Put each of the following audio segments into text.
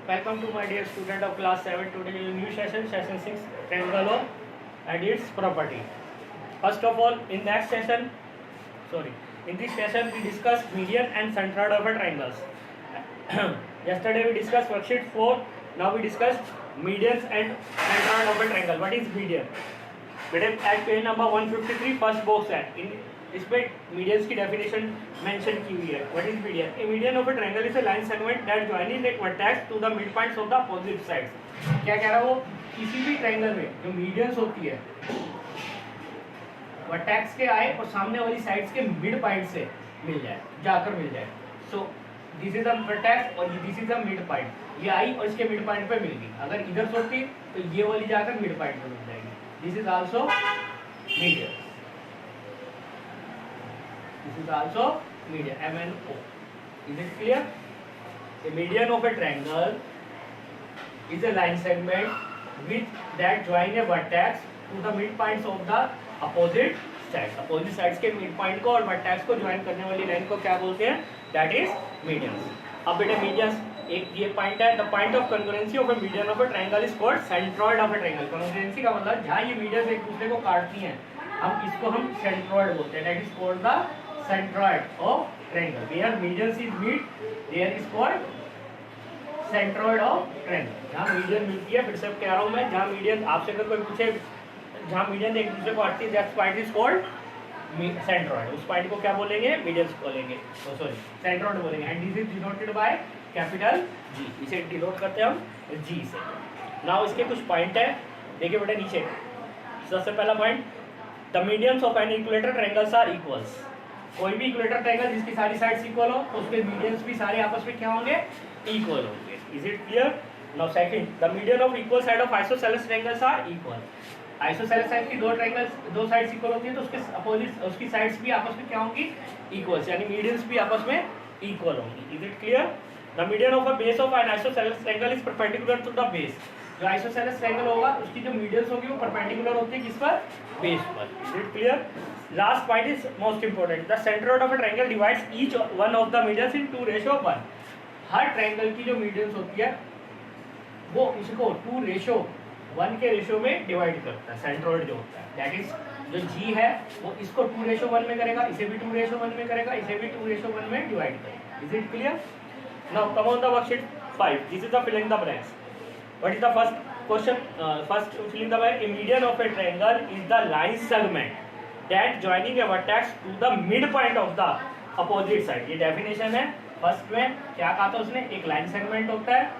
Welcome to my dear student of class 7. Today is a new session, session 6, triangle of and its property. First of all, in this session we discussed median and centroid of a triangles. Yesterday we discussed worksheet 4. Now we discussed medians and centroid of a triangle. What is median? बेटे at page number 153 first box है, इसमें medians की definition mention की हुई है. What is median? A median of a triangle is a line segment that joining एक vertex to the mid points of the opposite sides. क्या कह रहा है वो? किसी भी ट्रायंगल में जो मीडियंस होती है वर्टेक्स के आए और सामने वाली साइड्स के मिड पॉइंट से मिल जाए, जाकर मिल जाए. So this is the vertex और this is the mid point. ये आई और इसके मिड पॉइंट पे मिल गई. अगर इधर से होती तो ये वाली जाकर मिड पॉइंट पे मिल जाएगी. This is also median. This is also median, MNO. Is it clear? The median of a triangle is a line segment which that join a vertex to the midpoints of the opposite sides. Opposite sides के midpoint को और vertex को join करने वाली line को क्या बोलते हैं? That is medians. अब बेटे medians एक ये point है. The point of congruency of a median of a triangle is called centroid of a triangle. Congruency का मतलब जहाँ ये medians एक दूसरे को काटती हैं, हम इसको हम centroid बोलते हैं. That is called the centroid of triangle. Where medians is meet, there is called centroid of triangle. जहाँ मीडियन मिलती है, फिर से कह रहा हूँ मैं, जहाँ मीडियन आपसे अगर कोई पूछे जहाँ मीडियन एक दूसरे को काटती है, that point is called centroid. उस पॉइंट को क्या बोलेंगे? मीडियंस बोलेंगे, सॉरी सेंट्रॉइड बोलेंगे. And this is denoted by capital G. इसे डिनोट करते हैं हम जी से. नाउ इसके कुछ पॉइंट है, देखिए बेटा नीचे. सबसे पहला point, the medians of an equilateral triangles are equals. कोई भी इक्विलेटरल ट्रायंगल जिसकी सारी साइड्स इक्वल हो तो उसके मीडियंस भी सारे आपस में क्या होंगे? इक्वल होंगे. Is it clear? Now second, the median of equal side of isosceles triangles are equal. Isosceles side की दो ट्रायंगल्स दो साइड्स इक्वल होती हैं तो उसके अपोजिट उसकी साइड्स भी आपस में क्या होंगी? इक्वल, यानी मीडियंस भी आपस में इक्वल होंगी. Is it clear? The median of a base of an isosceles triangle is perpendicular to the base. जो आइसोसेलेस ट्रायंगल होगा उसकी जो मीडियंस होगी वो परपेंडिकुलर होती है किस पर? बेस पर. Is it clear? Last point is most important. The centroid of a triangle divides each one of the medians in 2:1. Her triangle की जो मीडियंस होती है वो इसको 2:1 के रेशो में डिवाइड करता है. सेंट्रोइड जो होता है, दैट इज जो G है वो इसको 2:1 में करेगा, इसे भी 2:1 में करेगा, इसे भी 2:1 में डिवाइड करेगा. Is it clear? Now come on the worksheet 5. This is the filling the blanks. What is the first question? First filling the blank. A median of a triangle is the line segment that joining a vertex to the midpoint of the opposite side. ये definition है. First में क्या कहा था उसने? एक line segment होता है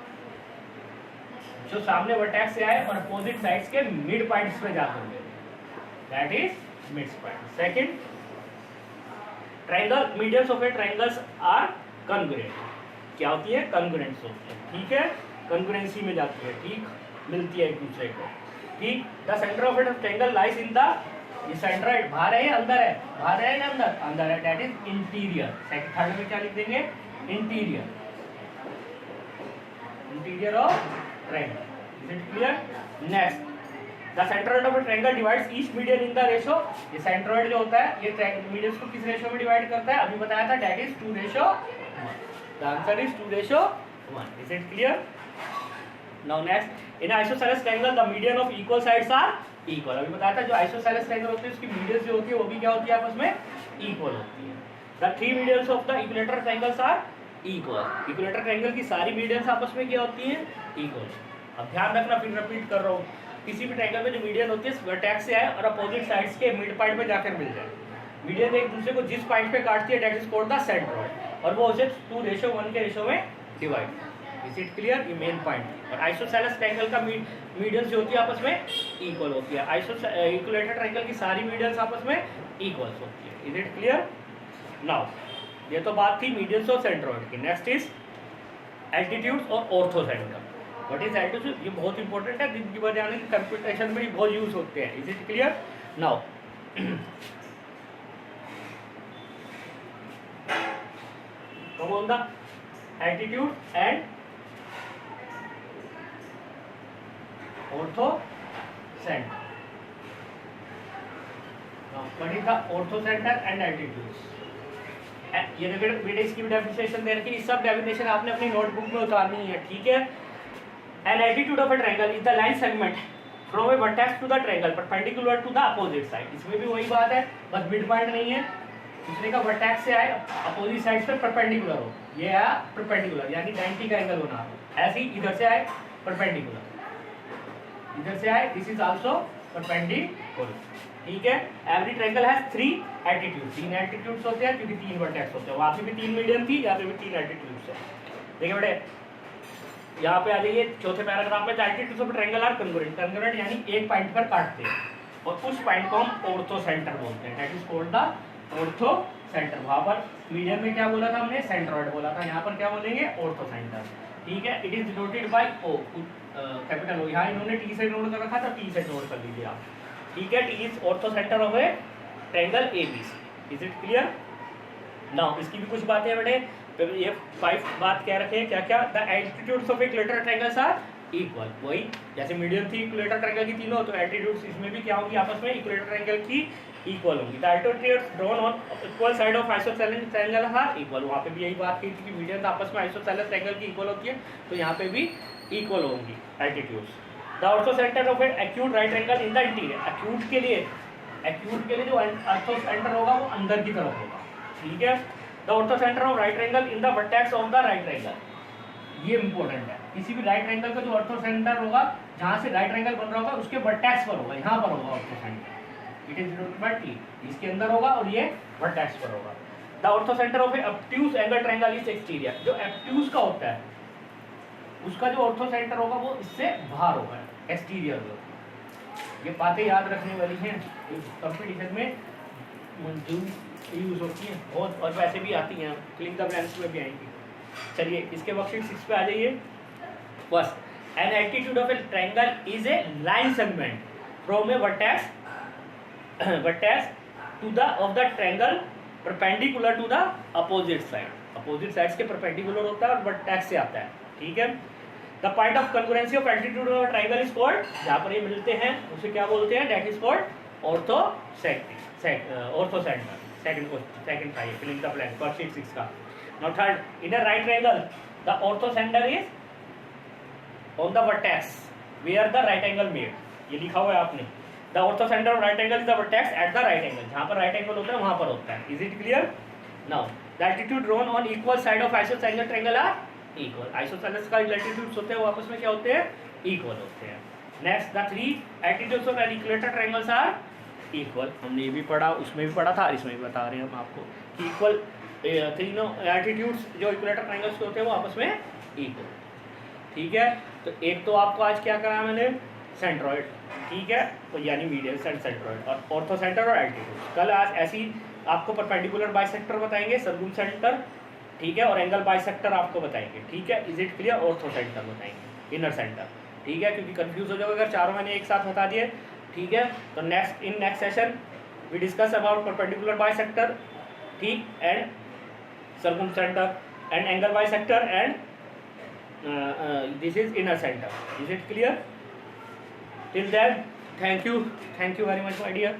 जो सामने वर्टेक्स से आए और अपोजिट साइड्स के मिड पॉइंट्स पे जाते हैं, that is mid point. Second, triangle medians of a triangles are congruent. क्या होती है? कॉन्ग्रुएंट्स होती है. ठीक है, कॉन्ग्रुएंसी में जाती है, ठीक, मिलती है एक दूसरे को. ठीक. The centre of a triangle lies in the, ये सेंट्रॉइड बाहर है या अंदर है? बाहर है या अंदर? अंदर है. That is interior. थर्ड में क्या लिख देंगे? Interior. Interior of triangle. Is it clear? Next, the centroid of a triangle divides each median in the ratio. ये सेंट्रॉइड जो होता है ये मीडियंस को किस रेशो में डिवाइड करता है? अभी बताया था, that is 2:1. The answer is 2:1. Is it clear? Now next, in isosceles triangle the median of equal sides are equal. अभी बताया था जो आइसोसेलेस ट्रायंगल होती है उसकी मीडियंस जो होती है वो भी क्या होती है? आपस में इक्वल होती है. The three medians of the equilateral triangles are equal. Equilateral triangle की सारी मीडियंस आपस में क्या होती हैं? इक्वल. अब ध्यान रखना, फिर रिपीट कर रहा हूँ, किसी भी ट्रायंगल में जो मीडियन होती है वर्टेक्स से आए और अपोजिट साइड्स के मिड पॉइंट पे जाकर मिल जाए. मीडियन एक दूसरे को जिस पॉइंट पे काटती है that is called the centroid और वो उसे 2:1 के रेशो में डिवाइड. Is it clear? ये मेन पॉइंट. और आइसोसेलेस ट्रायंगल का मीडियंस जो होती है आपस में इक्वल होती है. इक्विलेटरल ट्रायंगल की सारी मीडियंस आपस में इक्वल्स होती है. Is it clear? नाउ ये तो बात थी मीडियंस और सेंट्रॉइड की. नेक्स्ट इज एल्टीट्यूड्स और ऑर्थोसेंटर. What is altitude? ये बहुत इंपॉर्टेंट है, जिनकी वजह से कंप्यूटेशन में बहुत यूज होते हैं. Is it clear? Now come on the altitude and orthocentre. What is the orthocentre and altitudes? ये बेटे इसकी भी डेफिनेशन दे रखी है. सब डेफिनेशन आपने अपनी नोटबुक में उतारनी है. ठीक है, an altitude of a triangle is the line segment from a vertex to the triangle perpendicular to the opposite side. इसमें भी वही बात है, बस मिड पॉइंट नहीं है, दूसरे का वर्टेक्स से आए अपोजिट साइड पे परपेंडिकुलर हो, ये है परपेंडिकुलर यानी 90 का एंगल होना। ऐसे ही इधर से आए परपेंडिकुलर, इधर से आए दिस इज आल्सो परपेंडिकुलर। ठीक है, every triangle has 3 altitude, 3 altitudes होते हैं क्योंकि 3 वर्टेक्स होते हैं। वहां पे भी 3 मीडियन थी, यहाँ पे भी 3 एल्टीट्यूड्स है। देखिए बेटे यहाँ पे आ जाइए चौथे पैराग्राफ में, altitudes of triangle are congruent. Congruent यानी एक पॉइंट पर काटते हैं और उस पॉइंट को हम ऑर्थो सेंटर बोलते हैं, that is called the ortho centre. वहां पर मीडियन में क्या बोला था हमने, सेंट्रॉइड बोला था, यहाँ पर क्या बोलेंगे, ऑर्थो सेंटर। ठीक है, it is denoted by O, capital O. यहाँ इन्होंने टी से नोट कर रखा था, टी से नोट कर लीजिए आप। ठीक है, T is ortho centre of a triangle ABC. Is it clear? Now इसकी भी कुछ बातें बेटे, ये 5 बात क्या रखे, क्या क्या, the altitudes of equilateral triangles are equal. वही जैसे मीडियन थी इक्विलेटरल ट्रायंगल की तीनों, तो एल्टीट्यूड्स इसमें भी क्या होगी, आपस में इक्विलेटरल ट्रायंगल की इक्वल होंगी। The altitudes drawn on equal side of isosceles triangle are equal. वहाँ पे भी यही बात की थी कि मीडियन आपस में आइसोसेलेस ट्रायंगल की इक्वल होती है, तो यहाँ पे भी इक्वल होंगी altitudes. The orthocentre of an acute right triangle in the interior. Acute के लिए जो ऑर्थो सेंटर होगा वो अंदर की तरफ होगा। ठीक है, the orthocentre of right triangle in the vertex of the right triangle, ये इंपॉर्टेंट है। किसी भी राइट ट्रायंगल का जो ऑर्थो सेंटर होगा, जहाँ से राइट ट्रायंगल बन रहा होगा उसके वर्टेक्स पर होगा, यहाँ पर होगा ortho centre. It is denoted bye T, इसके अंदर होगा और ये वर्टेक्स पर होगा। The orthocentre of A obtuse angle triangle is exterior. जो ऑब्ट्यूज का होता है उसका जो ऑर्थो सेंटर होगा वो इससे बाहर होगा, एक्सटीरियर होगा। ये बातें याद रखने वाली हैं, कंपटीशन में यूज होती हैं बहुत, और वैसे भी आती हैं, क्लिक द ब्लैंक्स में भी आएंगी। चलिए इसके वर्कशीट 6 पे आ जाइए। बस an altitude of a triangle is a line segment from a vertex to the of the triangle perpendicular to the opposite side. Opposite sides के परपेंडिकुलर होता है और वर्टेक्स से आता है। ठीक है, the point of congruency of altitude of triangle is called, जहाँ पर ये मिलते हैं उसे क्या बोलते हैं, that is called orthocentre. Second five filling the blank worksheet 6 का। Now third, in a right triangle the orthocentre is on the vertex where the right angle made. ये लिखा हुआ है आपने, the orthocentre of right angle is the vertex at the right angle. जहाँ पर right angle होता है वहाँ पर होता है। Is it clear? Now the altitude drawn on equal side of isosceles triangle are equal. Isosceles का altitudes होते हैं वो आपस में क्या होते हैं, इक्वल होते हैं। Next, the 3 altitudes of an equilateral triangles are equal. हमने ये भी पढ़ा, उसमें भी पढ़ा था, इसमें भी बता रहे हैं हम आपको कि इक्वल तीनों एल्टीट्यूड्स जो इक्विलेटरल ट्रायंगल्स के होते हैं वो आपस में इक्वल। ठीक है, तो एक तो आपको आज क्या करा मैंने, सेंट्रॉइड। ठीक है, तो यानी मीडियन सेंट्रॉइड और ऑर्थो सेंटर और एल्टीट्यूड। कल आज ऐसी आपको परपेंडिकुलर बाइसेक्टर बताएंगे, सरगुम सेंटर, ठीक है, और एंगल बाइसेक्टर आपको बताएंगे। ठीक है, is it clear? Ortho centre बताएंगे, इनर सेंटर। ठीक है, क्योंकि कंफ्यूज हो जाओगे अगर चारों मैंने एक साथ बता दिए। ठीक है, तो next session we discuss about perpendicular bisector, ठीक, and circumcentre and angle bisector and this is inner centre. Is it clear? Till then, thank you very much my dear.